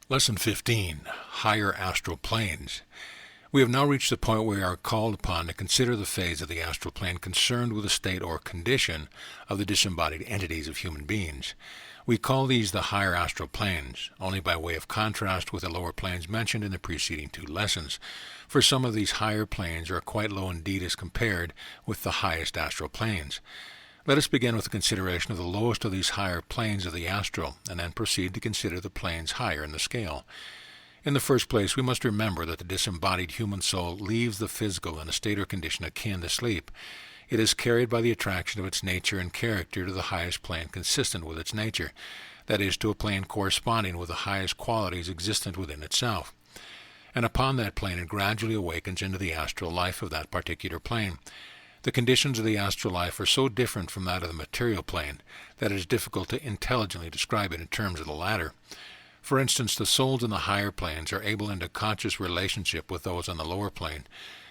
Lesson 15, Higher Astral Planes. We have now reached the point where we are called upon to consider the phase of the astral plane concerned with the state or condition of the disembodied entities of human beings. We call these the higher astral planes, only by way of contrast with the lower planes mentioned in the preceding two lessons, for some of these higher planes are quite low indeed as compared with the highest astral planes. Let us begin with the consideration of the lowest of these higher planes of the astral, and then proceed to consider the planes higher in the scale. In the first place, we must remember that the disembodied human soul leaves the physical in a state or condition akin to sleep. It is carried by the attraction of its nature and character to the highest plane consistent with its nature, that is, to a plane corresponding with the highest qualities existent within itself. And upon that plane it gradually awakens into the astral life of that particular plane. The conditions of the astral life are so different from that of the material plane that it is difficult to intelligently describe it in terms of the latter. For instance, the souls in the higher planes are able into conscious relationship with those on the lower plane,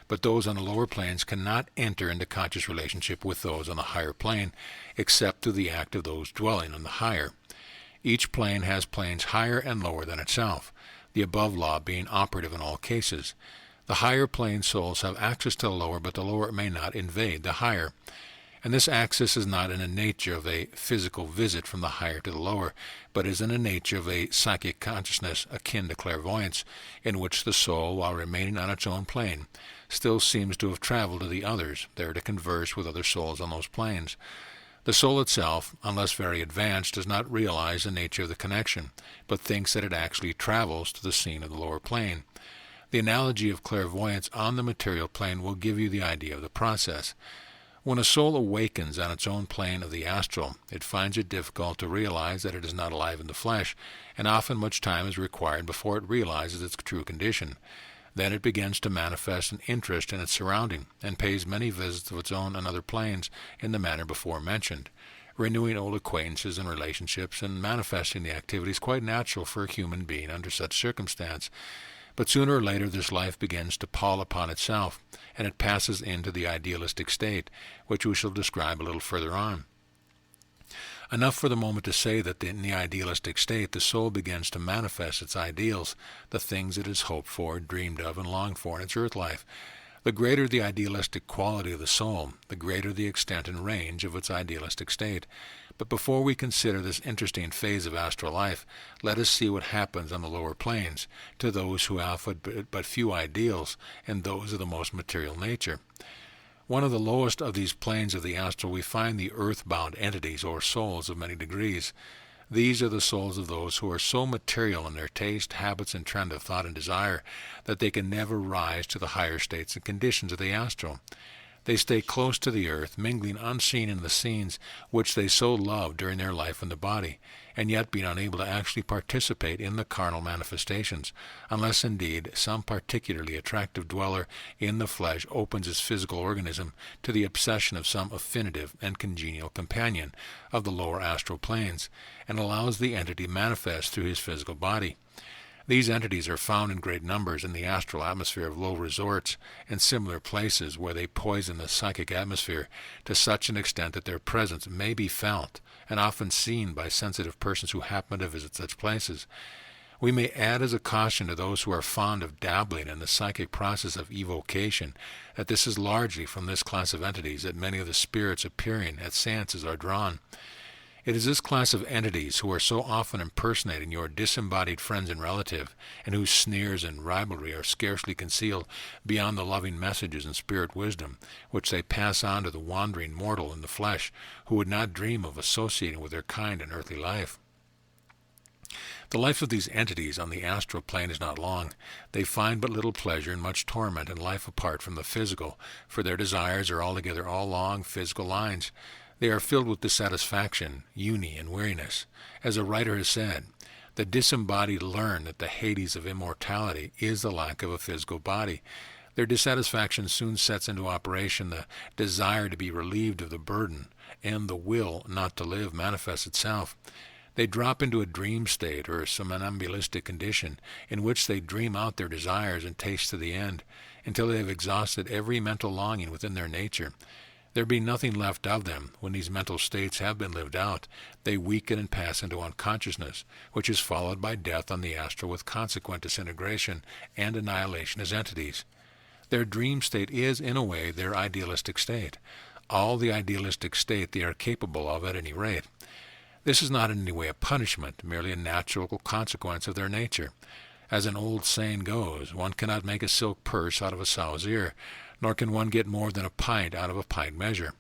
but those on the lower planes cannot enter into conscious relationship with those on the higher plane, except through the act of those dwelling on the higher. Each plane has planes higher and lower than itself, the above law being operative in all cases. The higher plane souls have access to the lower, but the lower may not invade the higher. And this access is not in the nature of a physical visit from the higher to the lower, but is in the nature of a psychic consciousness akin to clairvoyance, in which the soul, while remaining on its own plane, still seems to have traveled to the others, there to converse with other souls on those planes. The soul itself, unless very advanced, does not realize the nature of the connection, but thinks that it actually travels to the scene of the lower plane. The analogy of clairvoyance on the material plane will give you the idea of the process. When a soul awakens on its own plane of the astral, it finds it difficult to realize that it is not alive in the flesh, and often much time is required before it realizes its true condition. Then it begins to manifest an interest in its surrounding, and pays many visits of its own on other planes in the manner before mentioned, renewing old acquaintances and relationships, and manifesting the activities quite natural for a human being under such circumstance. But sooner or later this life begins to pall upon itself, and it passes into the idealistic state, which we shall describe a little further on. Enough for the moment to say that in the idealistic state the soul begins to manifest its ideals, the things it has hoped for, dreamed of, and longed for in its earth life. The greater the idealistic quality of the soul, the greater the extent and range of its idealistic state. But before we consider this interesting phase of astral life, let us see what happens on the lower planes to those who have but few ideals, and those of the most material nature. One of the lowest of these planes of the astral we find the earth-bound entities or souls of many degrees. These are the souls of those who are so material in their taste, habits, and trend of thought and desire that they can never rise to the higher states and conditions of the astral. They stay close to the earth, mingling unseen in the scenes which they so love during their life in the body, and yet being unable to actually participate in the carnal manifestations, unless indeed some particularly attractive dweller in the flesh opens his physical organism to the obsession of some affinitive and congenial companion of the lower astral planes, and allows the entity manifest through his physical body. These entities are found in great numbers in the astral atmosphere of low resorts and similar places where they poison the psychic atmosphere to such an extent that their presence may be felt and often seen by sensitive persons who happen to visit such places. We may add as a caution to those who are fond of dabbling in the psychic process of evocation that this is largely from this class of entities that many of the spirits appearing at seances are drawn. It is this class of entities who are so often impersonating your disembodied friends and relative, and whose sneers and ribaldry are scarcely concealed beyond the loving messages and spirit wisdom which they pass on to the wandering mortal in the flesh, who would not dream of associating with their kind in earthly life. The life of these entities on the astral plane is not long. They find but little pleasure and much torment in life apart from the physical, for their desires are altogether all along physical lines. They are filled with dissatisfaction, uni, and weariness. As a writer has said, the disembodied learn that the Hades of immortality is the lack of a physical body. Their dissatisfaction soon sets into operation the desire to be relieved of the burden, and the will not to live manifests itself. They drop into a dream state or somnambulistic condition in which they dream out their desires and taste to the end, until they have exhausted every mental longing within their nature. There be nothing left of them when these mental states have been lived out. They weaken and pass into unconsciousness, which is followed by death on the astral with consequent disintegration and annihilation as entities. Their dream state is, in a way, their idealistic state. All the idealistic state they are capable of at any rate. This is not in any way a punishment, merely a natural consequence of their nature. As an old saying goes, one cannot make a silk purse out of a sow's ear, nor can one get more than a pint out of a pint measure.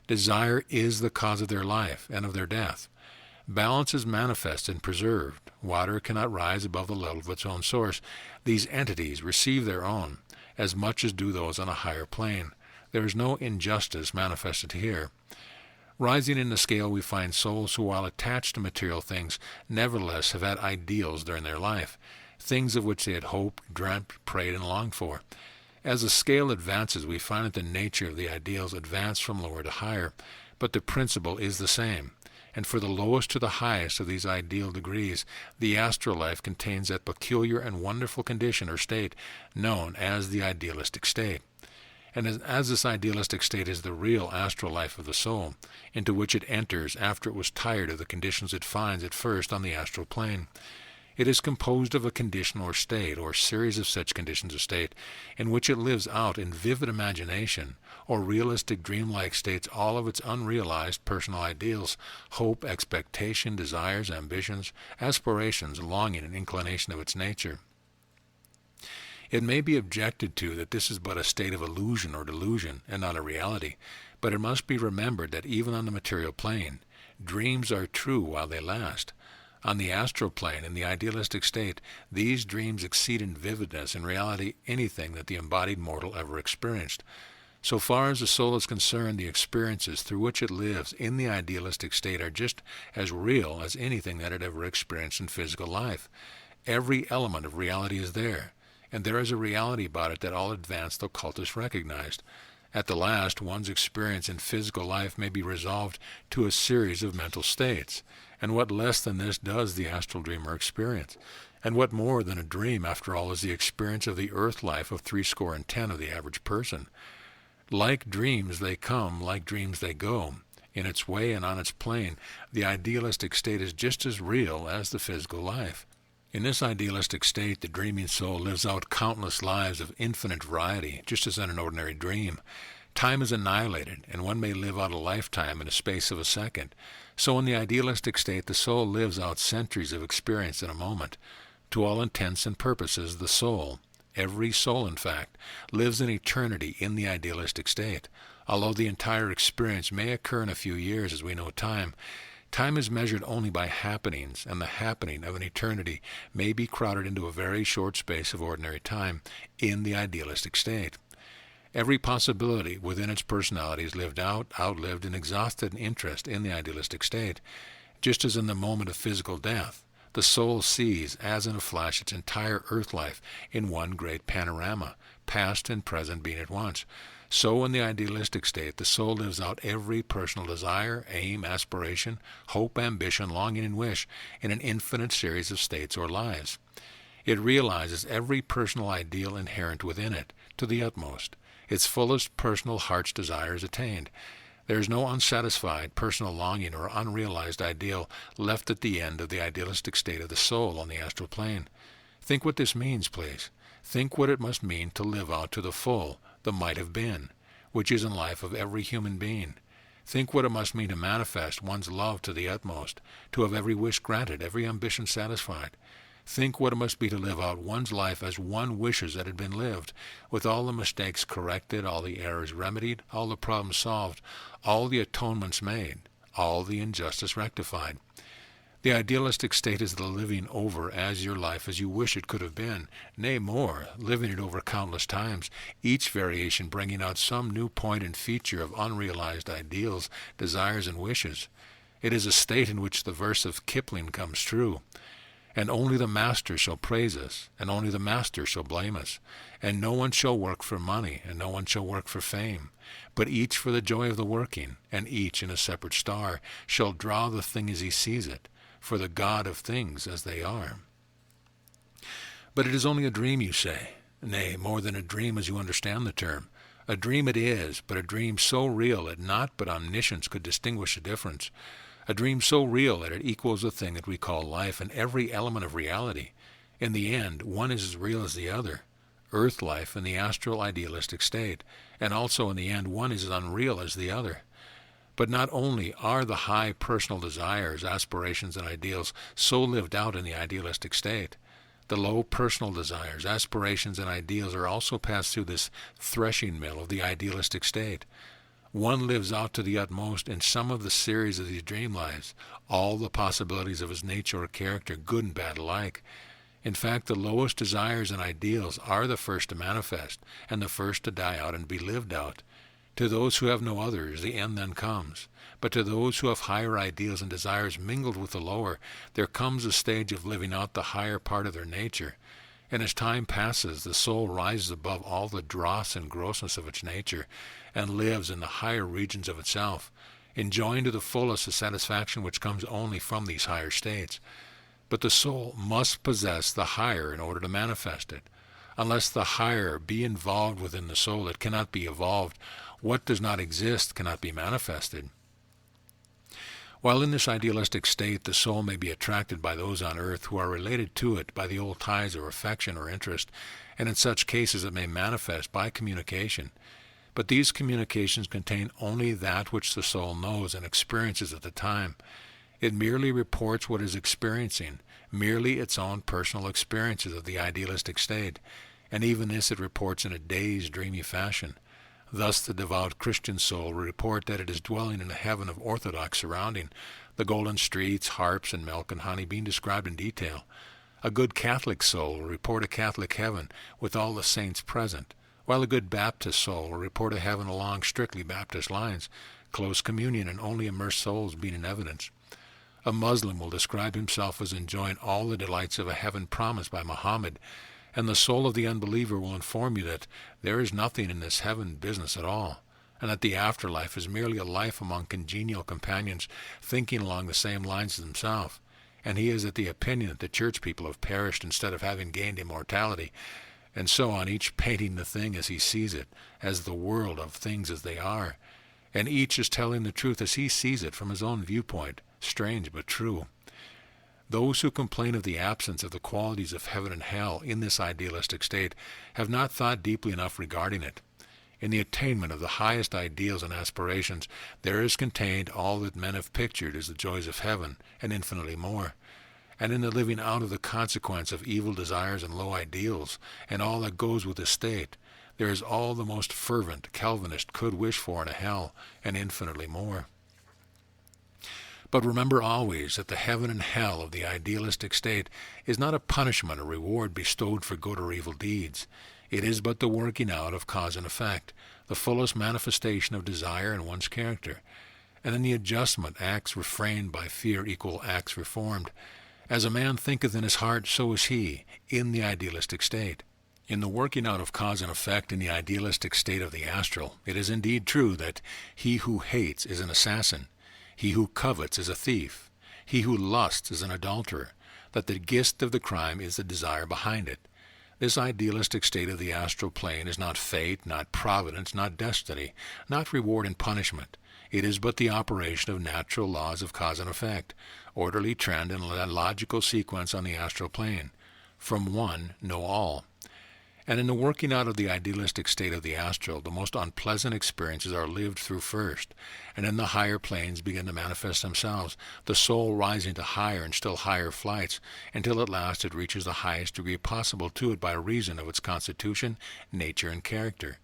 Desire is the cause of their life and of their death. Balance is manifest and preserved. Water cannot rise above the level of its own source. These entities receive their own, as much as do those on a higher plane. There is no injustice manifested here. Rising in the scale, we find souls who, while attached to material things, nevertheless have had ideals during their life, things of which they had hoped, dreamt, prayed, and longed for. As the scale advances, we find that the nature of the ideals advance from lower to higher, but the principle is the same. And for the lowest to the highest of these ideal degrees, the astral life contains that peculiar and wonderful condition or state known as the idealistic state. And as this idealistic state is the real astral life of the soul, into which it enters after it was tired of the conditions it finds at first on the astral plane. It is composed of a condition or state, or series of such conditions or state, in which it lives out in vivid imagination, or realistic dreamlike states, all of its unrealized personal ideals, hope, expectation, desires, ambitions, aspirations, longing, and inclination of its nature. It may be objected to that this is but a state of illusion or delusion, and not a reality, but it must be remembered that even on the material plane, dreams are true while they last. On the astral plane, in the idealistic state, these dreams exceed in vividness and reality anything that the embodied mortal ever experienced. So far as the soul is concerned, the experiences through which it lives in the idealistic state are just as real as anything that it ever experienced in physical life. Every element of reality is there, and there is a reality about it that all advanced occultists recognized. At the last, one's experience in physical life may be resolved to a series of mental states. And what less than this does the astral dreamer experience? And what more than a dream, after all, is the experience of the earth life of 70 of the average person? Like dreams they come, like dreams they go. In its way and on its plane, the idealistic state is just as real as the physical life. In this idealistic state, the dreaming soul lives out countless lives of infinite variety, just as in an ordinary dream. Time is annihilated, and one may live out a lifetime in a space of a second. So in the idealistic state, the soul lives out centuries of experience in a moment. To all intents and purposes, the soul, every soul in fact, lives in eternity in the idealistic state. Although the entire experience may occur in a few years as we know time, time is measured only by happenings, and the happening of an eternity may be crowded into a very short space of ordinary time in the idealistic state. Every possibility within its personality is lived out, outlived, and exhausted in interest in the idealistic state. Just as in the moment of physical death, the soul sees, as in a flash, its entire earth life in one great panorama, past and present being at once. So in the idealistic state, the soul lives out every personal desire, aim, aspiration, hope, ambition, longing, and wish in an infinite series of states or lives. It realizes every personal ideal inherent within it, to the utmost. Its fullest personal heart's desire is attained. There is no unsatisfied personal longing or unrealized ideal left at the end of the idealistic state of the soul on the astral plane. Think what this means, please. Think what it must mean to live out to the full the might have been, which is in life of every human being. Think what it must mean to manifest one's love to the utmost, to have every wish granted, every ambition satisfied. Think what it must be to live out one's life as one wishes that had been lived, with all the mistakes corrected, all the errors remedied, all the problems solved, all the atonements made, all the injustice rectified. The idealistic state is the living over as your life as you wish it could have been, nay more, living it over countless times, each variation bringing out some new point and feature of unrealized ideals, desires, and wishes. It is a state in which the verse of Kipling comes true. And only the master shall praise us, and only the master shall blame us. And no one shall work for money, and no one shall work for fame, but each for the joy of the working, and each in a separate star shall draw the thing as he sees it, for the God of things as they are. But it is only a dream, you say. Nay, more than a dream as you understand the term. A dream it is, but a dream so real that naught but omniscience could distinguish the difference. A dream so real that it equals the thing that we call life and every element of reality. In the end, one is as real as the other. Earth life in the astral idealistic state, and also in the end one is as unreal as the other. But not only are the high personal desires, aspirations, and ideals so lived out in the idealistic state, the low personal desires, aspirations, and ideals are also passed through this threshing mill of the idealistic state. One lives out to the utmost in some of the series of these dream lives, all the possibilities of his nature or character, good and bad alike. In fact, the lowest desires and ideals are the first to manifest, and the first to die out and be lived out. To those who have no others, the end then comes. But to those who have higher ideals and desires mingled with the lower, there comes a stage of living out the higher part of their nature. And as time passes, the soul rises above all the dross and grossness of its nature, and lives in the higher regions of itself, enjoying to the fullest the satisfaction which comes only from these higher states. But the soul must possess the higher in order to manifest it. Unless the higher be involved within the soul, it cannot be evolved. What does not exist cannot be manifested. While in this idealistic state, the soul may be attracted by those on earth who are related to it by the old ties of affection or interest, and in such cases it may manifest by communication. But these communications contain only that which the soul knows and experiences at the time. It merely reports what it is experiencing, merely its own personal experiences of the idealistic state, and even this it reports in a dazed, dreamy fashion. Thus the devout Christian soul will report that it is dwelling in a heaven of orthodox surrounding, the golden streets, harps, and milk and honey being described in detail. A good Catholic soul will report a Catholic heaven with all the saints present, while a good Baptist soul will report a heaven along strictly Baptist lines, close communion and only immersed souls being in evidence. A Muslim will describe himself as enjoying all the delights of a heaven promised by Muhammad, and the soul of the unbeliever will inform you that there is nothing in this heaven business at all, and that the afterlife is merely a life among congenial companions thinking along the same lines as himself, and he is of the opinion that the church people have perished instead of having gained immortality, and so on, each painting the thing as he sees it, as the world of things as they are, and each is telling the truth as he sees it from his own viewpoint, strange but true. Those who complain of the absence of the qualities of heaven and hell in this idealistic state have not thought deeply enough regarding it. In the attainment of the highest ideals and aspirations, there is contained all that men have pictured as the joys of heaven, and infinitely more. And in the living out of the consequence of evil desires and low ideals, and all that goes with the state, there is all the most fervent Calvinist could wish for in a hell, and infinitely more. But remember always that the heaven and hell of the idealistic state is not a punishment or reward bestowed for good or evil deeds. It is but the working out of cause and effect, the fullest manifestation of desire in one's character. And in the adjustment, acts refrained by fear equal acts reformed. As a man thinketh in his heart, so is he, in the idealistic state. In the working out of cause and effect in the idealistic state of the astral, it is indeed true that he who hates is an assassin, he who covets is a thief, he who lusts is an adulterer, that the gist of the crime is the desire behind it. This idealistic state of the astral plane is not fate, not providence, not destiny, not reward and punishment. It is but the operation of natural laws of cause and effect, orderly trend and logical sequence on the astral plane. From one know all. And in the working out of the idealistic state of the astral, the most unpleasant experiences are lived through first, and in the higher planes begin to manifest themselves, the soul rising to higher and still higher flights, until at last it reaches the highest degree possible to it by reason of its constitution, nature, and character.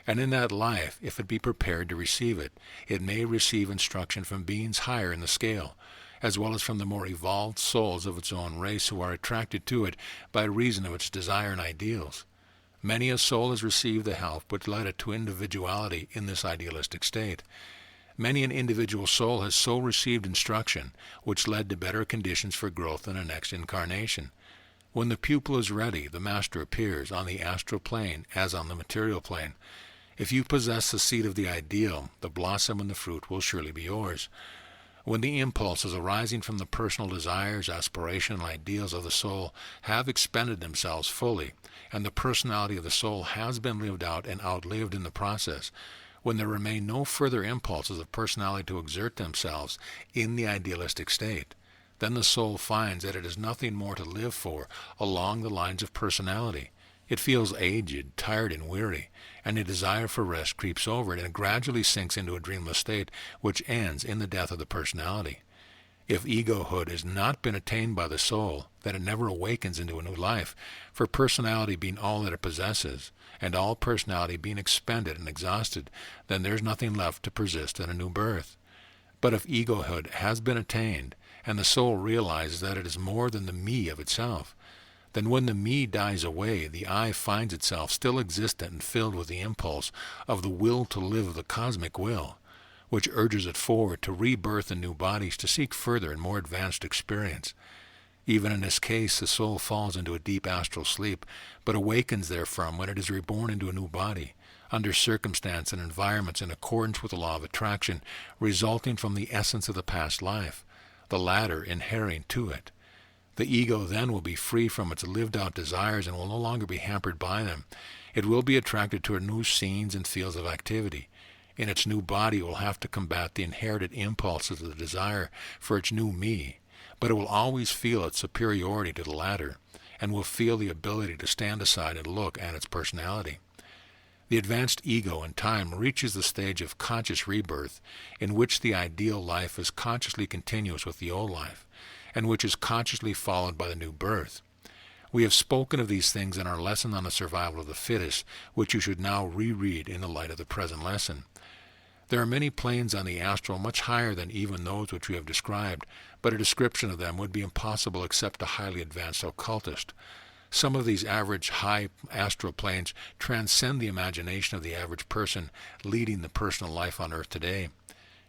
And in that life, if it be prepared to receive it, it may receive instruction from beings higher in the scale, as well as from the more evolved souls of its own race who are attracted to it by reason of its desire and ideals. Many a soul has received the help which led it to individuality in this idealistic state. Many an individual soul has so received instruction which led to better conditions for growth in the next incarnation. When the pupil is ready, the master appears on the astral plane as on the material plane. If you possess the seed of the ideal, the blossom and the fruit will surely be yours. When the impulses arising from the personal desires, aspirations, and ideals of the soul have expended themselves fully, and the personality of the soul has been lived out and outlived in the process, when there remain no further impulses of personality to exert themselves in the idealistic state, then the soul finds that it has nothing more to live for along the lines of personality. It feels aged, tired, and weary, and a desire for rest creeps over it and gradually sinks into a dreamless state which ends in the death of the personality. If egohood has not been attained by the soul, then it never awakens into a new life, for personality being all that it possesses, and all personality being expended and exhausted, then there's nothing left to persist in a new birth. But if egohood has been attained, and the soul realizes that it is more than the me of itself, then when the me dies away, the I finds itself still existent and filled with the impulse of the will to live of the cosmic will, which urges it forward to rebirth in new bodies to seek further and more advanced experience. Even in this case, the soul falls into a deep astral sleep, but awakens therefrom when it is reborn into a new body, under circumstance and environments in accordance with the law of attraction resulting from the essence of the past life, the latter inherent to it. The ego then will be free from its lived-out desires and will no longer be hampered by them. It will be attracted to new scenes and fields of activity. In its new body, it will have to combat the inherited impulses of the desire for its new me, but it will always feel its superiority to the latter, and will feel the ability to stand aside and look at its personality. The advanced ego in time reaches the stage of conscious rebirth, in which the ideal life is consciously continuous with the old life, and which is consciously followed by the new birth. We have spoken of these things in our lesson on the survival of the fittest, which you should now reread in the light of the present lesson. There are many planes on the astral much higher than even those which we have described, but a description of them would be impossible except to highly advanced occultist. Some of these average high astral planes transcend the imagination of the average person leading the personal life on earth today.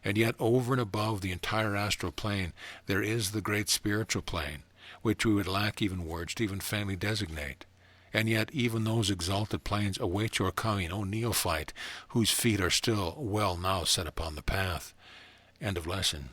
And yet over and above the entire astral plane, there is the great spiritual plane, which we would lack even words to even faintly designate. And yet even those exalted planes await your coming, O neophyte, whose feet are still well now set upon the path. End of lesson.